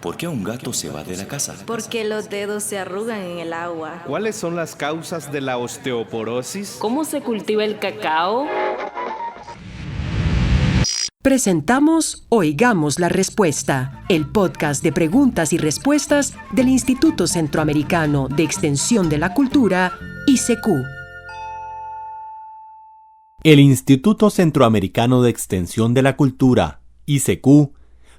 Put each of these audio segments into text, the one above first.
¿Por qué un gato se va de la casa? Porque los dedos se arrugan en el agua. ¿Cuáles son las causas de la osteoporosis? ¿Cómo se cultiva el cacao? Presentamos Oigamos la Respuesta, el podcast de preguntas y respuestas del Instituto Centroamericano de Extensión de la Cultura, ICQ. El Instituto Centroamericano de Extensión de la Cultura, ICQ,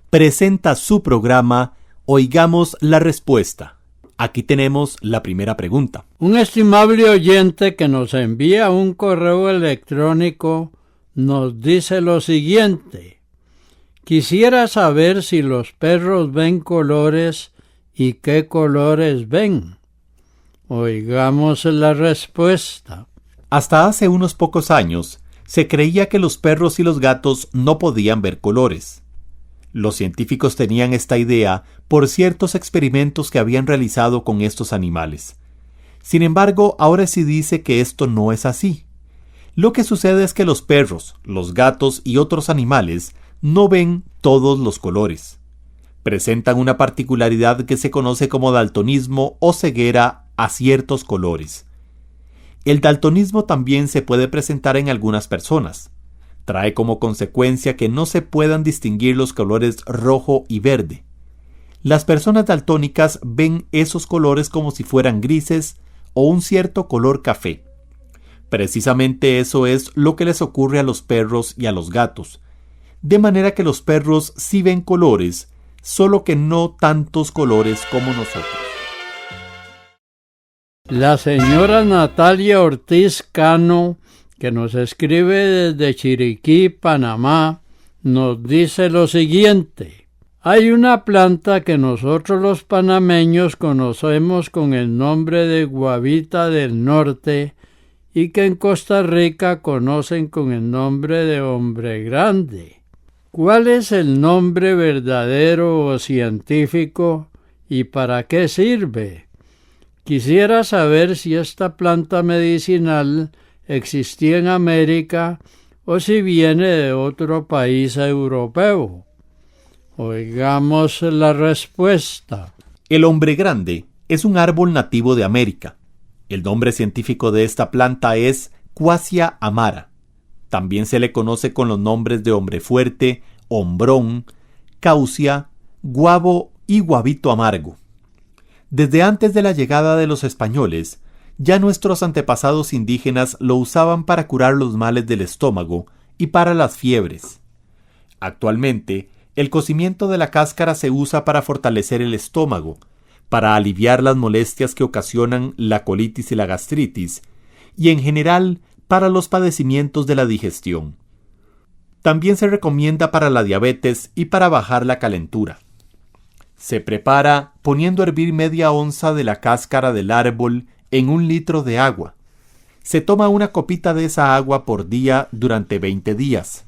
presenta su programa Oigamos la Respuesta. Aquí tenemos la primera pregunta. Un estimable oyente que nos envía un correo electrónico nos dice lo siguiente: quisiera saber si los perros ven colores y qué colores ven. Oigamos la respuesta. Hasta hace unos pocos años, se creía que los perros y los gatos no podían ver colores. Los científicos tenían esta idea por ciertos experimentos que habían realizado con estos animales. Sin embargo, ahora se dice que esto no es así. Lo que sucede es que los perros, los gatos y otros animales no ven todos los colores. Presentan una particularidad que se conoce como daltonismo o ceguera a ciertos colores. El daltonismo también se puede presentar en algunas personas. Trae como consecuencia que no se puedan distinguir los colores rojo y verde. Las personas daltónicas ven esos colores como si fueran grises o un cierto color café. Precisamente eso es lo que les ocurre a los perros y a los gatos. De manera que los perros sí ven colores, solo que no tantos colores como nosotros. La señora Natalia Ortiz Cano, que nos escribe desde Chiriquí, Panamá, nos dice lo siguiente: hay una planta que nosotros los panameños conocemos con el nombre de guavita del norte y que en Costa Rica conocen con el nombre de hombre grande. ¿Cuál es el nombre verdadero o científico y para qué sirve? Quisiera saber si esta planta medicinal existía en América o si viene de otro país europeo. Oigamos la respuesta. El hombre grande es un árbol nativo de América. El nombre científico de esta planta es Quassia amara. También se le conoce con los nombres de hombre fuerte, hombrón, caucia, guavo y guavito amargo. Desde antes de la llegada de los españoles, ya nuestros antepasados indígenas lo usaban para curar los males del estómago y para las fiebres. Actualmente, el cocimiento de la cáscara se usa para fortalecer el estómago, para aliviar las molestias que ocasionan la colitis y la gastritis, y en general para los padecimientos de la digestión. También se recomienda para la diabetes y para bajar la calentura. Se prepara poniendo a hervir media onza de la cáscara del árbol en 1 litro de agua. Se toma una copita de esa agua por día durante 20 días.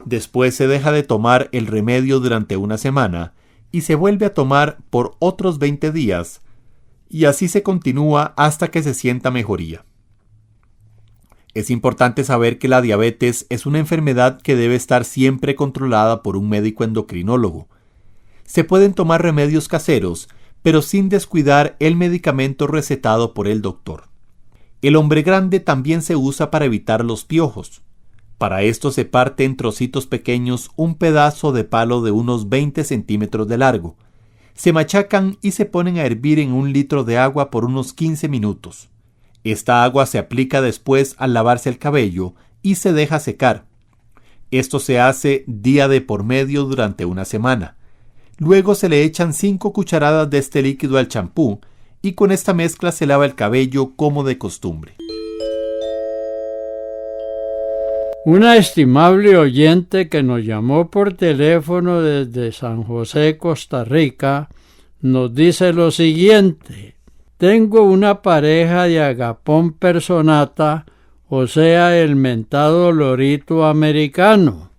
Después se deja de tomar el remedio durante una semana y se vuelve a tomar por otros 20 días, y así se continúa hasta que se sienta mejoría. Es importante saber que la diabetes es una enfermedad que debe estar siempre controlada por un médico endocrinólogo. Se pueden tomar remedios caseros, pero sin descuidar el medicamento recetado por el doctor. El hombre grande también se usa para evitar los piojos. Para esto se parte en trocitos pequeños un pedazo de palo de unos 20 centímetros de largo. Se machacan y se ponen a hervir en 1 litro de agua por unos 15 minutos. Esta agua se aplica después al lavarse el cabello y se deja secar. Esto se hace día de por medio durante una semana. Luego se le echan 5 cucharadas de este líquido al champú y con esta mezcla se lava el cabello como de costumbre. Una estimable oyente que nos llamó por teléfono desde San José, Costa Rica, nos dice lo siguiente: tengo una pareja de agapón personata, o sea, el mentado lorito americano.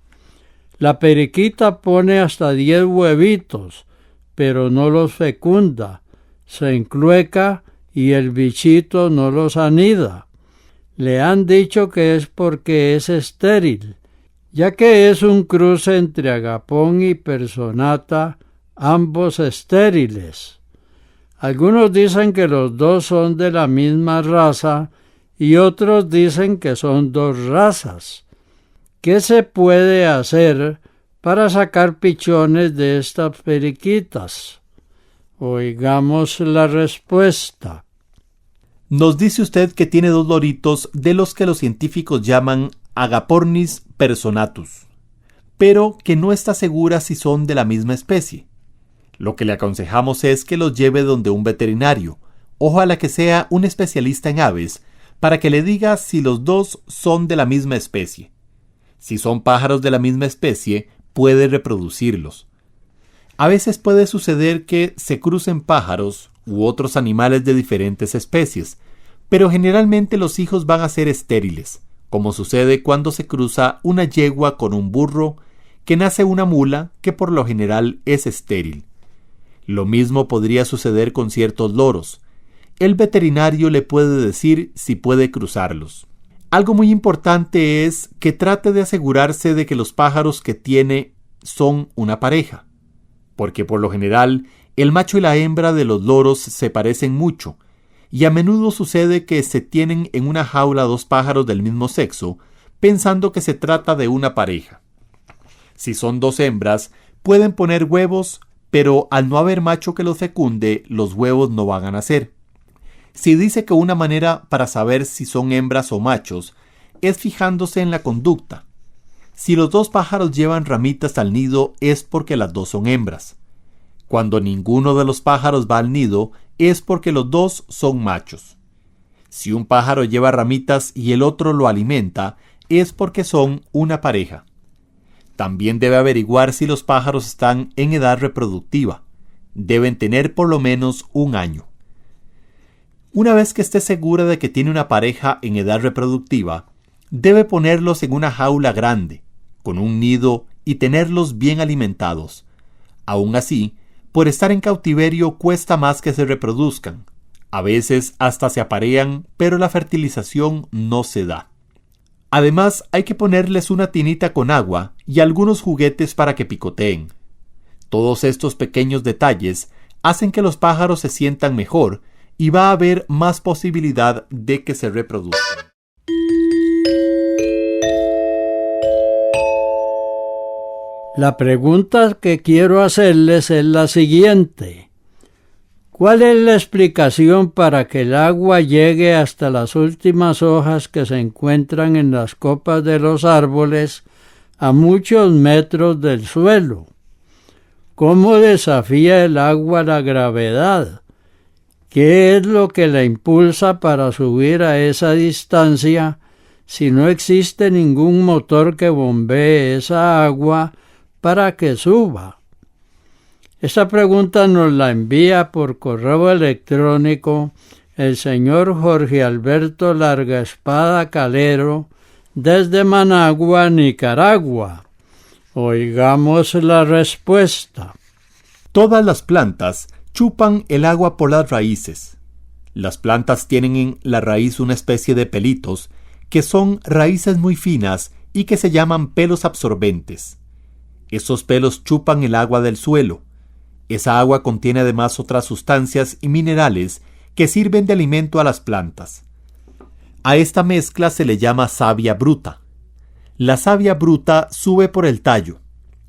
La periquita pone hasta 10 huevitos, pero no los fecunda, se enclueca y el bichito no los anida. Le han dicho que es porque es estéril, ya que es un cruce entre agapón y personata, ambos estériles. Algunos dicen que los dos son de la misma raza y otros dicen que son dos razas. ¿Qué se puede hacer para sacar pichones de estas periquitas? Oigamos la respuesta. Nos dice usted que tiene dos loritos de los que los científicos llaman Agapornis personatus, pero que no está segura si son de la misma especie. Lo que le aconsejamos es que los lleve donde un veterinario, ojalá que sea un especialista en aves, para que le diga si los dos son de la misma especie. Si son pájaros de la misma especie, puede reproducirlos. A veces puede suceder que se crucen pájaros u otros animales de diferentes especies, pero generalmente los hijos van a ser estériles, como sucede cuando se cruza una yegua con un burro, que nace una mula que por lo general es estéril. Lo mismo podría suceder con ciertos loros. El veterinario le puede decir si puede cruzarlos. Algo muy importante es que trate de asegurarse de que los pájaros que tiene son una pareja, porque por lo general el macho y la hembra de los loros se parecen mucho, y a menudo sucede que se tienen en una jaula dos pájaros del mismo sexo, pensando que se trata de una pareja. Si son dos hembras, pueden poner huevos, pero al no haber macho que los fecunde, los huevos no van a nacer. Si dice que una manera para saber si son hembras o machos es fijándose en la conducta. Si los dos pájaros llevan ramitas al nido es porque las dos son hembras. Cuando ninguno de los pájaros va al nido es porque los dos son machos. Si un pájaro lleva ramitas y el otro lo alimenta es porque son una pareja. También debe averiguar si los pájaros están en edad reproductiva. Deben tener por lo menos un año. Una vez que esté segura de que tiene una pareja en edad reproductiva, debe ponerlos en una jaula grande, con un nido y tenerlos bien alimentados. Aún así, por estar en cautiverio cuesta más que se reproduzcan. A veces hasta se aparean, pero la fertilización no se da. Además, hay que ponerles una tinita con agua y algunos juguetes para que picoteen. Todos estos pequeños detalles hacen que los pájaros se sientan mejor y va a haber más posibilidad de que se reproduzcan. La pregunta que quiero hacerles es la siguiente. ¿Cuál es la explicación para que el agua llegue hasta las últimas hojas que se encuentran en las copas de los árboles a muchos metros del suelo? ¿Cómo desafía el agua la gravedad? ¿Qué es lo que la impulsa para subir a esa distancia si no existe ningún motor que bombee esa agua para que suba? Esta pregunta nos la envía por correo electrónico el señor Jorge Alberto Largaespada Calero desde Managua, Nicaragua. Oigamos la respuesta. Todas las plantas chupan el agua por las raíces. Las plantas tienen en la raíz una especie de pelitos que son raíces muy finas y que se llaman pelos absorbentes. Esos pelos chupan el agua del suelo. Esa agua contiene además otras sustancias y minerales que sirven de alimento a las plantas. A esta mezcla se le llama savia bruta. La savia bruta sube por el tallo.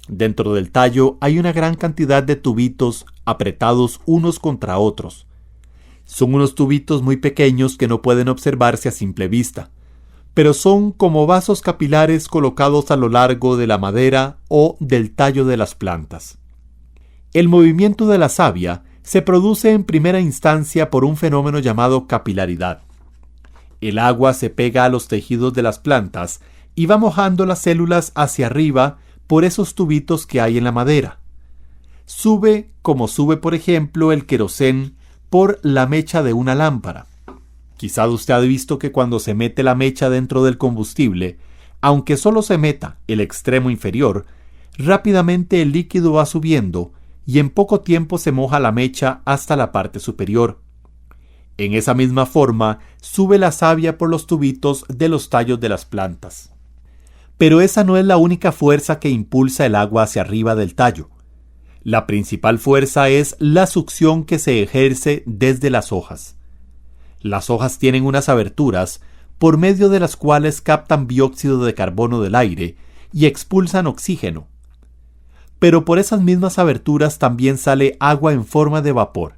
Dentro del tallo hay una gran cantidad de tubitos apretados unos contra otros. Son unos tubitos muy pequeños que no pueden observarse a simple vista, pero son como vasos capilares colocados a lo largo de la madera o del tallo de las plantas. El movimiento de la savia se produce en primera instancia por un fenómeno llamado capilaridad. El agua se pega a los tejidos de las plantas y va mojando las células hacia arriba por esos tubitos que hay en la madera. Sube como sube, por ejemplo, el querosén por la mecha de una lámpara. Quizá usted ha visto que cuando se mete la mecha dentro del combustible, aunque solo se meta el extremo inferior, rápidamente el líquido va subiendo y en poco tiempo se moja la mecha hasta la parte superior. En esa misma forma sube la savia por los tubitos de los tallos de las plantas. Pero esa no es la única fuerza que impulsa el agua hacia arriba del tallo. La principal fuerza es la succión que se ejerce desde las hojas. Las hojas tienen unas aberturas por medio de las cuales captan dióxido de carbono del aire y expulsan oxígeno. Pero por esas mismas aberturas también sale agua en forma de vapor,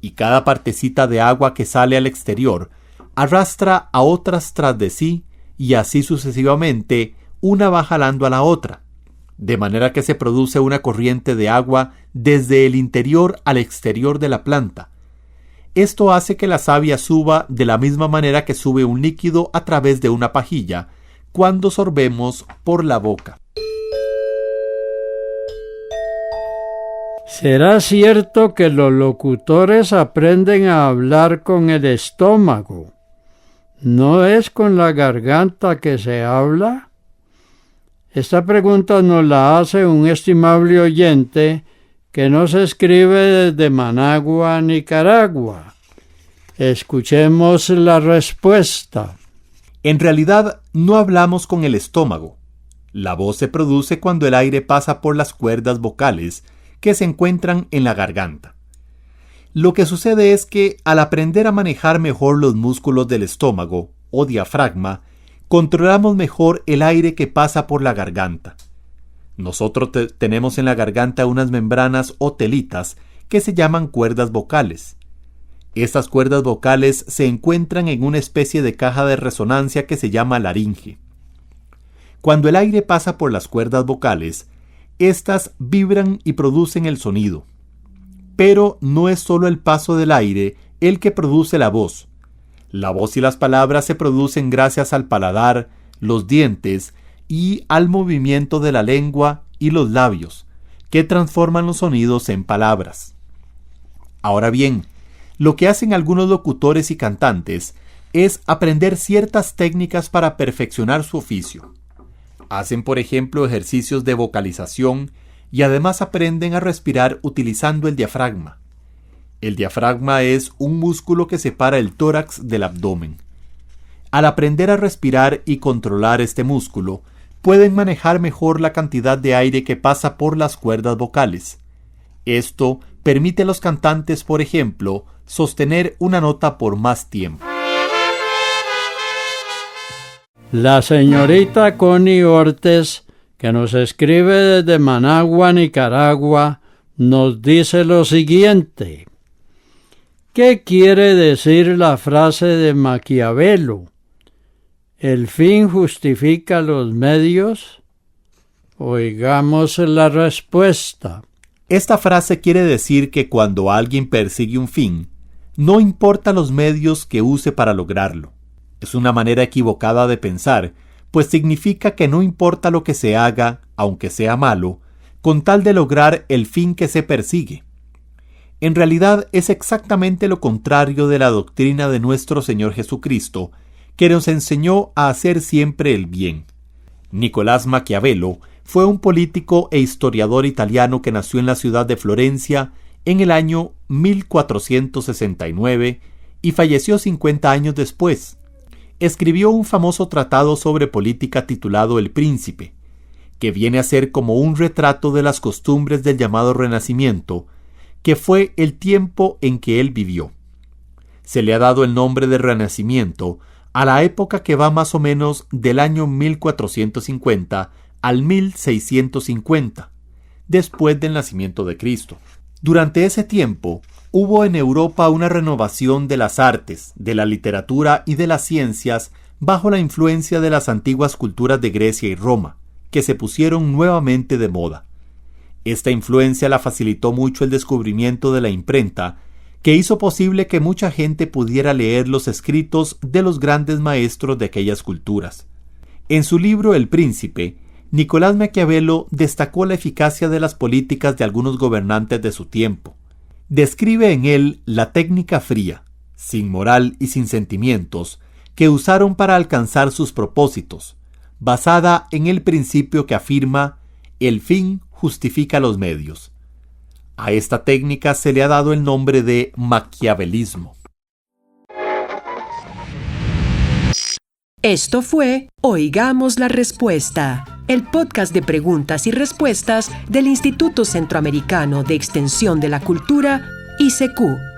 y cada partecita de agua que sale al exterior arrastra a otras tras de sí, y así sucesivamente una va jalando a la otra, de manera que se produce una corriente de agua desde el interior al exterior de la planta. Esto hace que la savia suba de la misma manera que sube un líquido a través de una pajilla cuando sorbemos por la boca. ¿Será cierto que los locutores aprenden a hablar con el estómago? ¿No es con la garganta que se habla? Esta pregunta nos la hace un estimable oyente que nos escribe desde Managua, Nicaragua. Escuchemos la respuesta. En realidad, no hablamos con el estómago. La voz se produce cuando el aire pasa por las cuerdas vocales que se encuentran en la garganta. Lo que sucede es que, al aprender a manejar mejor los músculos del estómago, o diafragma, controlamos mejor el aire que pasa por la garganta. Nosotros tenemos en la garganta unas membranas o telitas que se llaman cuerdas vocales. Estas cuerdas vocales se encuentran en una especie de caja de resonancia que se llama laringe. Cuando el aire pasa por las cuerdas vocales, estas vibran y producen el sonido. Pero no es solo el paso del aire el que produce la voz. La voz y las palabras se producen gracias al paladar, los dientes y al movimiento de la lengua y los labios, que transforman los sonidos en palabras. Ahora bien, lo que hacen algunos locutores y cantantes es aprender ciertas técnicas para perfeccionar su oficio. Hacen, por ejemplo, ejercicios de vocalización y además aprenden a respirar utilizando el diafragma. El diafragma es un músculo que separa el tórax del abdomen. Al aprender a respirar y controlar este músculo, pueden manejar mejor la cantidad de aire que pasa por las cuerdas vocales. Esto permite a los cantantes, por ejemplo, sostener una nota por más tiempo. La señorita Connie Ortes, que nos escribe desde Managua, Nicaragua, nos dice lo siguiente. ¿Qué quiere decir la frase de Maquiavelo? ¿El fin justifica los medios? Oigamos la respuesta. Esta frase quiere decir que cuando alguien persigue un fin, no importa los medios que use para lograrlo. Es una manera equivocada de pensar, pues significa que no importa lo que se haga, aunque sea malo, con tal de lograr el fin que se persigue. En realidad es exactamente lo contrario de la doctrina de nuestro Señor Jesucristo, que nos enseñó a hacer siempre el bien. Nicolás Maquiavelo fue un político e historiador italiano que nació en la ciudad de Florencia en el año 1469 y falleció 50 años después. Escribió un famoso tratado sobre política titulado El Príncipe, que viene a ser como un retrato de las costumbres del llamado Renacimiento, que fue el tiempo en que él vivió. Se le ha dado el nombre de Renacimiento a la época que va más o menos del año 1450 al 1650, después del nacimiento de Cristo. Durante ese tiempo, hubo en Europa una renovación de las artes, de la literatura y de las ciencias bajo la influencia de las antiguas culturas de Grecia y Roma, que se pusieron nuevamente de moda. Esta influencia la facilitó mucho el descubrimiento de la imprenta, que hizo posible que mucha gente pudiera leer los escritos de los grandes maestros de aquellas culturas. En su libro El Príncipe, Nicolás Maquiavelo destacó la eficacia de las políticas de algunos gobernantes de su tiempo. Describe en él la técnica fría, sin moral y sin sentimientos, que usaron para alcanzar sus propósitos, basada en el principio que afirma el fin justifica los medios. A esta técnica se le ha dado el nombre de maquiavelismo. Esto fue Oigamos la Respuesta, el podcast de preguntas y respuestas del Instituto Centroamericano de Extensión de la Cultura, ICQ.